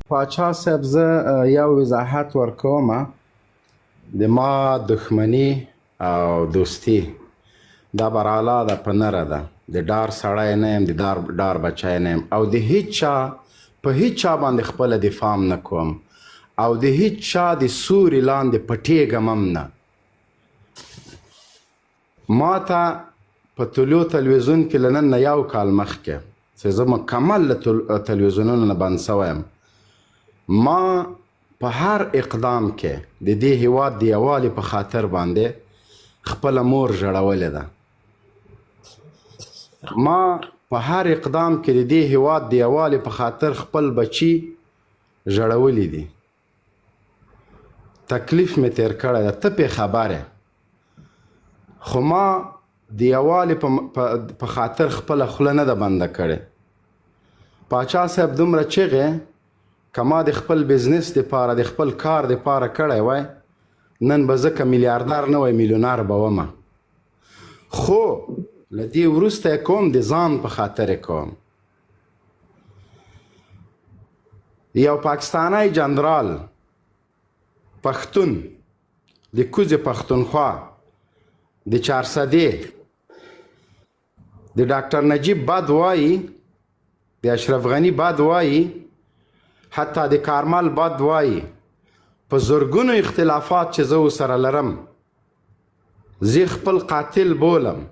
پاچا صاحب زه یو وضاحت ورکوم د ما دښمني او دوستي دا براله ده په نره ده د ډار سړی نه یم د ډار بچی نه یم او د هیڅ چا په هیڅ چا باندې خپله دفاع هم نه کوم او د هیڅ چا د سوري لاندې پټېږم هم نه ما ته په طلوع تلویزیون کې له نن نه یو کال مخکې چې زه مکمل له تلویزیونونو نه بند سوی یم ما په هر اقدام کې د دې هیواد د یووالي په خاطر باندې خپله مور ژړولې ده ما په هر اقدام کې د دې هیواد د یووالي په خاطر خپل بچي ژړولي دي تکلیف مې تیر کړی ده ته پې خبر خو ما د یووالي په خاطر خپله خوله نه ده بنده کړې پاچا صاحب دومره چغې که ما د خپل بزنس دپاره د خپل کار دپاره کړی وای نن به زه که میلیاردر نه وای میلیونر به ومه خو له دې وروسته یې کوم د ځان په خاطر یې کوم یو پاکستانی جنرال پښتون د کوزې پښتونخوا د چارسدې د ډاکټر نجیب بد وایي د اشرف غني بد وایي حتی د کارمل بد وایي په زرګونو اختلافات چې زه ورسره لرم زه خپل قاتل بولم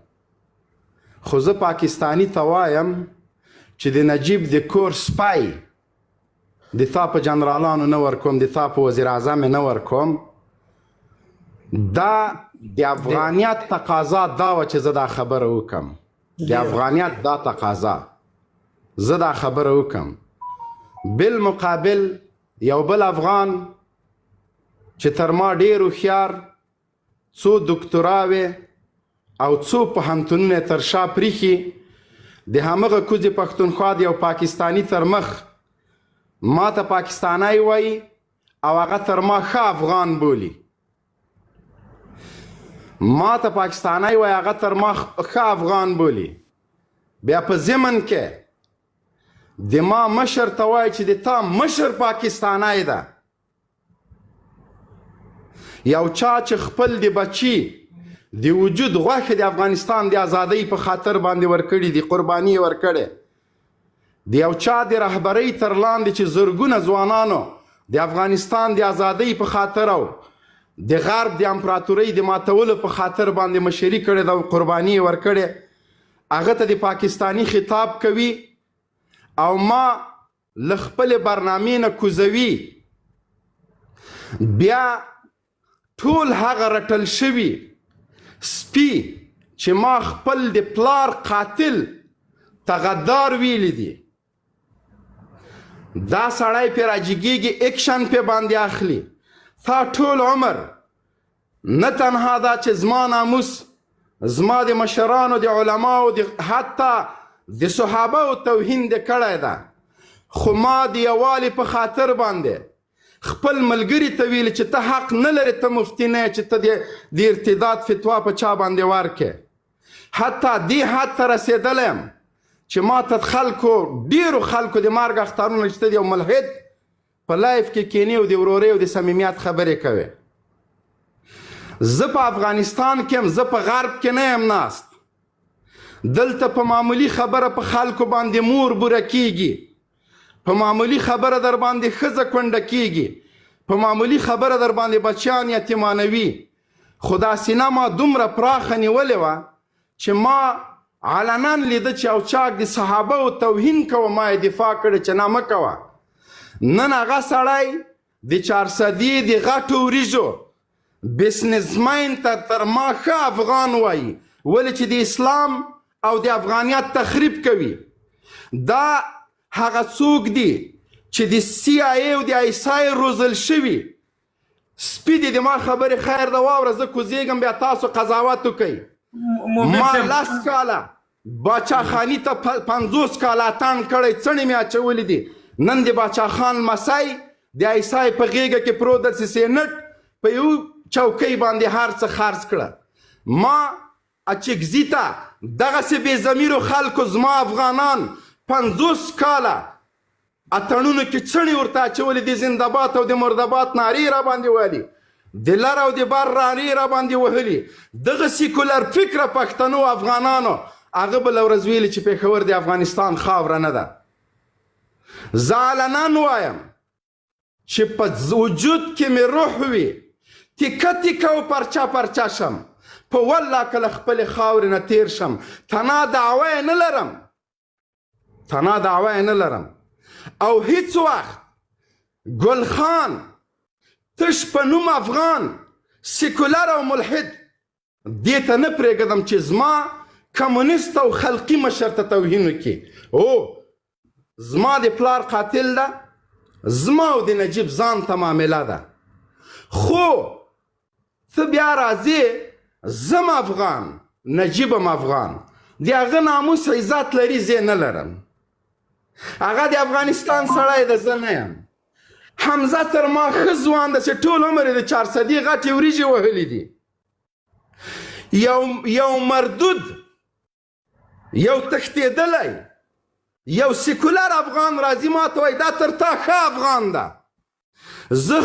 خو زه پاکستاني ته وایم چې د نجیب د کور سپی د تا په جنرالانو نه ورکوم د تا په وزیر اعظم نه ورکوم دا د افغانیت تقاضا دا وه چې زه دا خبره وکم د افغانیت دا تقاضا زه دا خبره وکم بالمقابل یو بل افغان چې تر ما ډېر هوښیار څو دکتراوې او څو پوهنتونونه تر شا پریښي د همغه کوزې پښتونخوا د یو پاکستاني تر مخ ما ته پاکستانی وایي او هغه تر ما ښه افغان بولي ما ته پاکستانی وایي هغه تر ما ښه افغان بولي بیا په ضمن کې د ما مشر ته وایي چې د تا مشر پاکستانی ده یو چا چې خپل د بچي د وجود غوښې د افغانستان د ازادۍ په خاطر باندې ورکړي دي قرباني یې ورکړې د یو چا د رهبرۍ تر لاندې چې زرګونه ځوانانو د افغانستان د ازادۍ په خاطر او د غرب د امپراتورۍ د ماتولو په خاطر باندې مشري کړې ده او قرباني یې ورکړې هغه ته د پاکستاني خطاب کوي او ما له خپلې برنامې نه کوزوي بیا ټول هغه رټل شوي سپي چې ما خپل د پلار قاتل ته غدار ویلی دي دا سړی پې راجګېږي اکشن پې باندې اخلي تا ټول عمر نه تنها دا چې زما ناموس زما د مشرانو د علماو حتی د صحابه توهین دې کړی ده خو ما د یووالي په خاطر باندې خپل ملګري ته ویلي چې ته حق نه لرې ته مفتي نه چې ته د ارتداد فتوا په چا باندې ورکې حتی دې حد ته رسېدلی یم چې ما ته ډېرو خلکو د مرګ اختارونه چې ته د یو ملحد په لایف کې کینې او د ورورۍ او د صمیمیت خبرې کوې زه په افغانستان کې یم زه په غرب کې نه یم ناست دلته په معمولي خبره په خلکو باندې مور بوره کیږي په معمولي خبره در باندې ښځه کونډه کیږي په معمولي خبره در باندې بچیان یتیمانوي خو دا سینه ما دومره پراخه نیولې وه چې ما علنا لیده چې او چاک د صحابه و توهین کوه ما یې دفاع کړې چې نه مه کوه نن هغه سړی د چارسدي د غټو وریجو بسنسمین ته تر ما ښه افغان وایي ولې چې د اسلام او د افغانیت تخریب کوي دا هغه څوک دي چې د CIA او د ISI روزل شوي سپي دي د ما خبرې خیر ده واوره زه کوزېږم بیا تاسو قضاوت وکئ ما 10 کاله باچا خاني ته 50 کاله اتڼ کړی څڼې مې اچولې دي نن د باچا خان مسای د ISI په غېږه کې پروت د سینټ په یو چوکۍ باندې هر څه خرڅ کړه ما اچکزي ته دغسې بې ضمیرو خلکو زما افغانان 50 کاله اتڼونو کې څڼې ورته اچولې دي، زنده‌باد او د مرده‌باد نارې را باندې وهلي، د لر او د بر نارې را باندې وهلي. دغه سیکولر فکره پښتنو افغانانو هغه بله ورځ ویلي چې پېښور د افغانستان خاوره نه ده. زه علنا وایم چې په وجود کې مې روح وي، تیکه تیکه او پرچه پرچه شم، په والله که له خپلې خاورې نه تیر شم. تنا دعوه یې نه لرم، تنا دعوه یې نه لرم. او هیڅ وخت ګل خان تش په نوم افغان سیکولر او ملحد دې ته نه پرېږدم چې زما کمونیست او خلقي مشر ته توهین وکړي. او زما د پلار قاتل ده، زما او د نجیب ځان ته معامله ده. خو ته بیا راځې زم افغان، نجیبم افغان، د هغه ناموس عزت لري، زه نه لرم. هغه د افغانستان سړی ده، زه نه یم. حمزه تر ما ښه ځوان ده چې ټول عمر یې د 400 غټې وریجې وهلي دي. یو مردود، یو تښتېدلی، یو سیکولر افغان راځي ما ته وایي دا تر تا ښه افغان ده. زه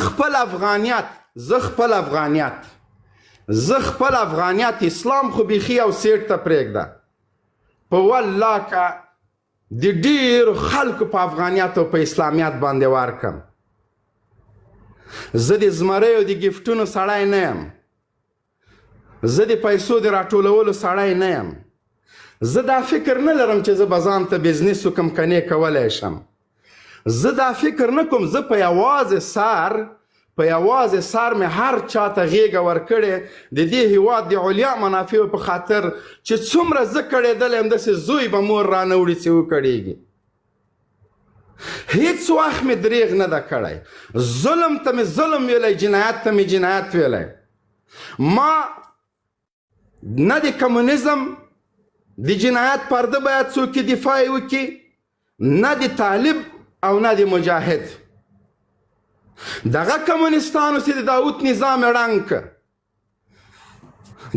خپل افغانیت اسلام خو بیخي او سیټ ته پرېږده. په والله که د ډېرو خلکو په افغانیت او په اسلامیت باندې ورکم. زه د زمریو د ګفټونو سړی نه یم، زه د پیسو د راټولولو سړی نه یم. زه دا فکر نه لرم چې زه به ځان ته بزنس وکم کنې کولی شم. زه دا فکر نه کوم. زه په یوازې سر مې هر چا ته غېږه ورکړې د دې هېواد د علیا منافعو په خاطر چې څومره زه کړېدلی یم داسې زوی به مور رانه وړي چې وکړېږي. هیڅ وخت مې دریغ نه ده کړی. ظلم ته مې ظلم ویلی، جنایت ته مې جنایت ویلی. ما نه د کمونیزم د جنایت پرده باید څوک دفاع وکړي، نه د طالب او نه د مجاهد. دغه کمونیستانو چې د داود نظام ړنګ که،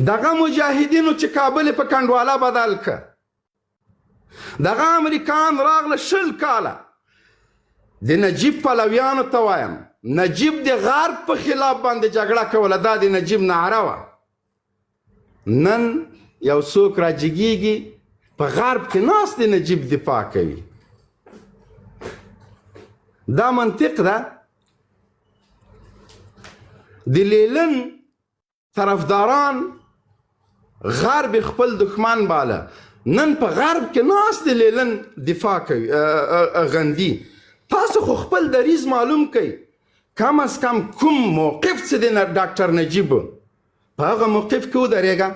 دغه مجاهدینو چې کابل په کنډواله بدل که، دغه امریکان راغله 20 کاله. د نجیب پلویانو ته وایم، نجیب د غرب په خلاف باندې جګړه کوله، دا د نجیب نعره وه. نن یو څوک راجګیږي په غرب کې ناست د نجیب دفاع کوي. دا منطق ده. د لیلن طرفداران غرب خپل دښمن باله، نن په غرب کې ناست د لیلن دفاع کوي غندي. تاسو خو خپل دریځ معلوم کوئ. کم از کم کوم موقف چې د ډاکټر نجیب په هغه موقف کې ودرېږه.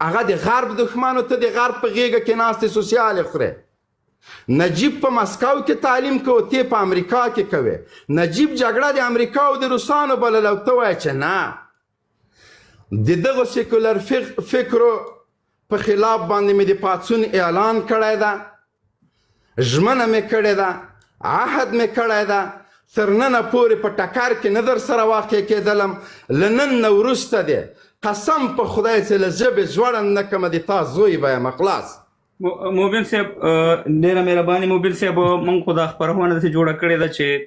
هغه د غرب دښمنو ته د غرب په غېږه کې ناستې سوسیالې خورې. نجیب په مسکو کې تعلیم کوي، ته په امریکا کې کوي. نجیب جګړه د امریکا او د روسانو بلله او ته وایې چې نه. د دغو سیکولر فکرو په خلاف باندې مې د پاڅون اعلان کړی ده، ژمنه مې کړې ده، عهد مې کړی ده. تر ننه پورې په ټکر کې نه در سره واقع کېدلم. له نن نه وروسته دی قسم په خدای چې له ژبې ژوړند نه کمه د تا زوی به یم. خلاص. موبین صاحب ډېره مهرباني. موبین صاحب موږ خو دا خپرونه داسې جوړه کړې ده چې